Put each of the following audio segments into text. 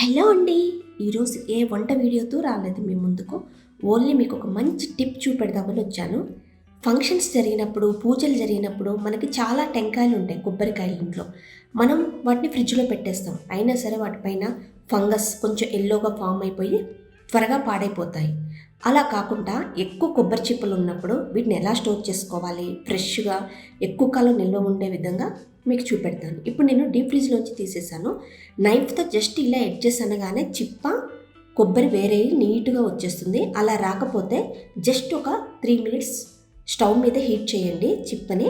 Hello అండి. ఈరోజు ఏ వంట వీడియోతో రాలేదు మీ ముందుకు. ఓన్లీ మీకు ఒక మంచి టిప్ చూపెడదామని వచ్చాను. ఫంక్షన్స్ జరిగినప్పుడు, పూజలు జరిగినప్పుడు మనకి చాలా టెంకాయలు ఉంటాయి, కొబ్బరికాయలు ఇంట్లో. మనం వాటిని ఫ్రిడ్జ్లో పెట్టేస్తాం. అయినా సరే వాటిపైన ఫంగస్ కొంచెం ఎల్లోగా ఫామ్ అయిపోయి త్వరగా పాడైపోతాయి. అలా కాకుండా ఎక్కువ కొబ్బరి చిప్పలు ఉన్నప్పుడు వీటిని ఎలా స్టోర్ చేసుకోవాలి, ఫ్రెష్గా ఎక్కువ కాలం నిల్వ ఉండే విధంగా మీకు చూపెడతాను. ఇప్పుడు నేను డీప్ ఫ్రిడ్జ్లోంచి తీసేసాను. నైఫ్తో జస్ట్ ఇలా ఎడ్జెస్ అనగానే చిప్ప కొబ్బరి వేరే నీట్గా వచ్చేస్తుంది. అలా రాకపోతే జస్ట్ ఒక 3 మినిట్స్ స్టవ్ మీద హీట్ చేయండి చిప్పని.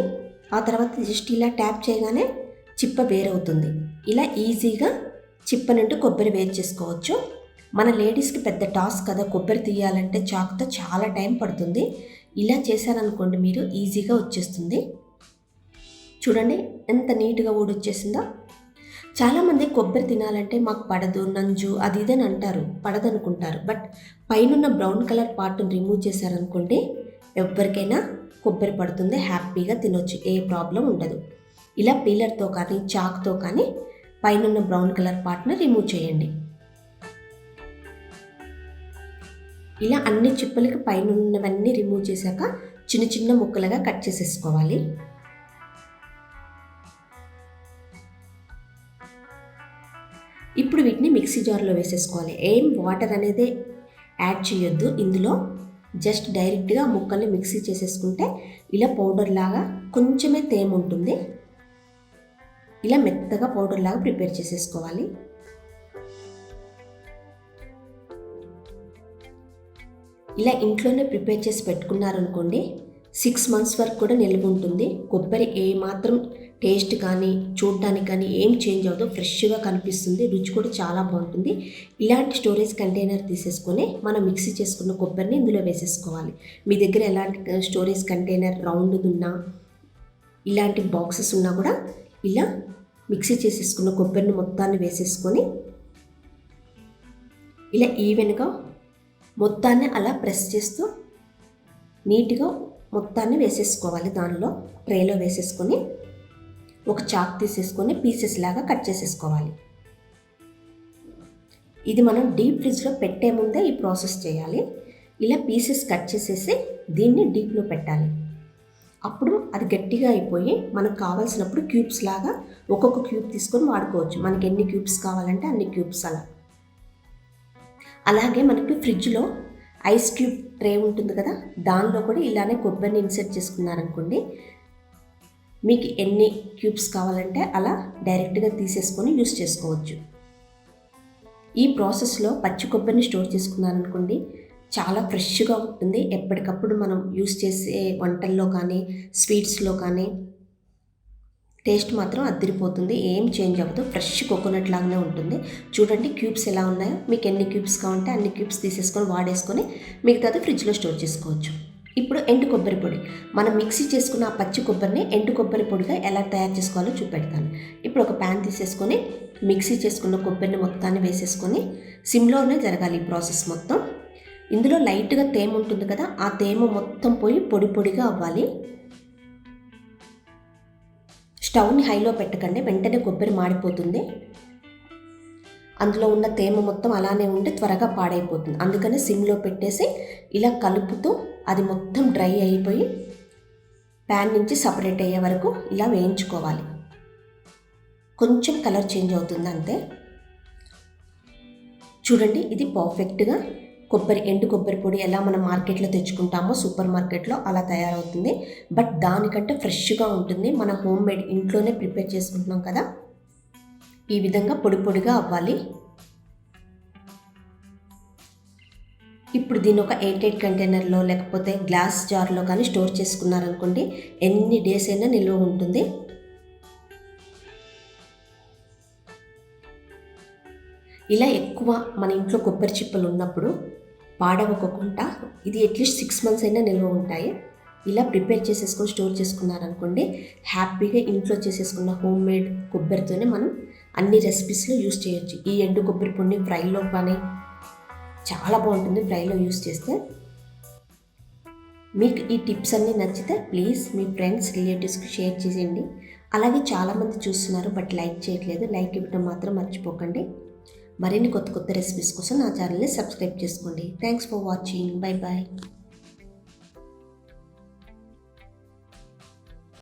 ఆ తర్వాత జస్ట్ ఇలా ట్యాప్ చేయగానే చిప్ప వేరవుతుంది. ఇలా ఈజీగా చిప్ప నుండి కొబ్బరి వేరు చేసుకోవచ్చు. మన లేడీస్కి పెద్ద టాస్క్ కదా, కొబ్బరి తీయాలంటే చాకుతో చాలా టైం పడుతుంది. ఇలా చేశారనుకోండి మీరు, ఈజీగా వచ్చేస్తుంది. చూడండి ఎంత నీట్గా ఊడొచ్చేసిందో. చాలామంది కొబ్బరి తినాలంటే మాకు పడదు, నంజు అది ఇదని అంటారు, పడదనుకుంటారు. బట్ పైన బ్రౌన్ కలర్ పార్ట్ని రిమూవ్ చేశారనుకోండి, ఎవరికైనా కొబ్బరి పడుతుంది, హ్యాపీగా తినొచ్చు, ఏ ప్రాబ్లం ఉండదు. ఇలా పీలర్తో కానీ చాక్తో కానీ పైన బ్రౌన్ కలర్ పార్ట్ని రిమూవ్ చేయండి. ఇలా అన్ని చిప్పలకి పైన ఉన్నవన్నీ రిమూవ్ చేశాక చిన్న చిన్న ముక్కలుగా కట్ చేసేసుకోవాలి. ఇప్పుడు వీటిని మిక్సీ జార్లో వేసేసుకోవాలి. ఏం వాటర్ అనేది యాడ్ చేయొద్దు ఇందులో. జస్ట్ డైరెక్ట్గా ముక్కల్ని మిక్సీ చేసేసుకుంటే ఇలా పౌడర్ లాగా, కొంచెమే తేమ ఉంటుంది, ఇలా మెత్తగా పౌడర్ లాగా ప్రిపేర్ చేసేసుకోవాలి. ఇలా ఇంట్లోనే ప్రిపేర్ చేసి పెట్టుకున్నారనుకోండి, 6 మంత్స్ వరకు కూడా నిల్వ ఉంటుంది. కొబ్బరి ఏమాత్రం టేస్ట్ కానీ చూడడానికి కానీ ఏం చేంజ్ అవ్వదు, ఫ్రెష్గా కనిపిస్తుంది, రుచి కూడా చాలా బాగుంటుంది. ఇలాంటి స్టోరేజ్ కంటైనర్ తీసేసుకొని మనం మిక్సీ చేసుకున్న కొబ్బరిని ఇందులో వేసేసుకోవాలి. మీ దగ్గర ఎలాంటి స్టోరేజ్ కంటైనర్ రౌండ్ ఉన్నా, ఇలాంటి బాక్సెస్ ఉన్నా కూడా ఇలా మిక్సీ చేసేసుకున్న కొబ్బరిని మొత్తాన్ని వేసేసుకొని ఇలా ఈవెన్గా మొత్తాన్ని అలా ప్రెస్ చేస్తూ నీట్గా మొత్తాన్ని వేసేసుకోవాలి. దానిలో ట్రేలో వేసేసుకొని ఒక చాక్ తీసేసుకొని పీసెస్ లాగా కట్ చేసేసుకోవాలి. ఇది మనం డీప్ ఫ్రిడ్జ్లో పెట్టే ముందే ఈ ప్రాసెస్ చేయాలి. ఇలా పీసెస్ కట్ చేసేసి దీన్ని డీప్లో పెట్టాలి. అప్పుడు అది గట్టిగా అయిపోయి మనకు కావాల్సినప్పుడు క్యూబ్స్ లాగా ఒక్కొక్క క్యూబ్ తీసుకొని వాడుకోవచ్చు. మనకి ఎన్ని క్యూబ్స్ కావాలంటే అన్ని క్యూబ్స్ అలా. అలాగే మనకి ఫ్రిడ్జ్లో ఐస్ క్యూబ్ ట్రే ఉంటుంది కదా, దానిలో కూడా ఇలానే కొబ్బరిని ఇన్సర్ట్ చేసుకున్నారనుకోండి, మీకు ఎన్ని క్యూబ్స్ కావాలంటే అలా డైరెక్ట్గా తీసేసుకొని యూస్ చేసుకోవచ్చు. ఈ ప్రాసెస్లో పచ్చి కొబ్బరిని స్టోర్ చేసుకున్నారనుకోండి, చాలా ఫ్రెష్గా ఉంటుంది. ఎప్పటికప్పుడు మనం యూస్ చేసే వంటల్లో కానీ స్వీట్స్లో కానీ టేస్ట్ మాత్రం అదిరిపోతుంది, ఏం చేంజ్ అవ్వదు, ఫ్రెష్ కోకోనట్ లాగానే ఉంటుంది. చూడండి క్యూబ్స్ ఎలా ఉన్నాయో. మీకు ఎన్ని క్యూబ్స్ కావాలంటే అన్ని క్యూబ్స్ తీసేసుకొని వాడేసుకొని మిగతాది ఫ్రిడ్జ్లో స్టోర్ చేసుకోవచ్చు. ఇప్పుడు ఎండు కొబ్బరి పొడి, మనం మిక్సీ చేసుకున్న ఆ పచ్చి కొబ్బరిని ఎండు కొబ్బరి పొడిగా ఎలా తయారు చేసుకోవాలో చూపెడతాను. ఇప్పుడు ఒక ప్యాన్ తీసేసుకొని మిక్సీ చేసుకున్న కొబ్బరిని మొత్తాన్ని వేసేసుకొని సిమ్లోనే జరగాలి ఈ ప్రాసెస్ మొత్తం. ఇందులో లైట్గా తేమ ఉంటుంది కదా, ఆ తేమ మొత్తం పోయి పొడి పొడిగా అవ్వాలి. స్టవ్ని హైలో పెట్టకండి, వెంటనే కొబ్బరి మాడిపోతుంది. అందులో ఉన్న తేమ మొత్తం అలానే ఉండి త్వరగా పాడైపోతుంది. అందుకని సిమ్లో పెట్టేసి ఇలా కలుపుతూ అది మొత్తం డ్రై అయిపోయి ప్యాన్ నుంచి సపరేట్ అయ్యే వరకు ఇలా వేయించుకోవాలి. కొంచెం కలర్ చేంజ్ అవుతుంది అంతే. చూడండి ఇది పర్ఫెక్ట్గా ఎండు కొబ్బరి పొడి ఎలా మనం మార్కెట్లో తెచ్చుకుంటామో సూపర్ మార్కెట్లో అలా తయారవుతుంది. బట్ దానికంటే ఫ్రెష్గా ఉంటుంది. మన హోమ్ మేడ్ ఇంట్లోనే ప్రిపేర్ చేసుకుంటున్నాం కదా, ఈ విధంగా పొడి పొడిగా అవ్వాలి. ఇప్పుడు దీన్ని ఒక ఎయిర్ కంటైనర్లో లేకపోతే గ్లాస్ జార్లో కానీ స్టోర్ చేసుకున్నారనుకోండి, ఎన్ని డేస్ అయినా నిల్వ ఉంటుంది. ఇలా ఎక్కువ మన ఇంట్లో కొబ్బరి చిప్పలు ఉన్నప్పుడు పాడవకుండా ఇది అట్లీస్ట్ 6 మంత్స్ అయినా నిల్వ ఉంటాయి. ఇలా ప్రిపేర్ చేసేసుకొని స్టోర్ చేసుకున్నారనుకోండి, హ్యాపీగా ఇంట్లో చేసేసుకున్న హోమ్ మేడ్ కొబ్బరితోనే మనం అన్ని రెసిపీస్లో యూస్ చేయొచ్చు. ఈ ఎండు కొబ్బరి పొడిని ఫ్రైలో కానీ చాలా బాగుంటుంది, ఫ్రైలో యూస్ చేస్తే. మీకు ఈ టిప్స్ అన్నీ నచ్చితే ప్లీజ్ మీ ఫ్రెండ్స్ రిలేటివ్స్కి షేర్ చేసేయండి. అలాగే చాలామంది చూస్తున్నారు బట్ లైక్ చేయట్లేదు, లైక్ ఇవ్వడం మాత్రం మర్చిపోకండి. మరిన్ని కొత్త కొత్త రెసిపీస్ కోసం నా ఛానల్ని సబ్స్క్రైబ్ చేసుకోండి. Thanks for watching. Bye bye.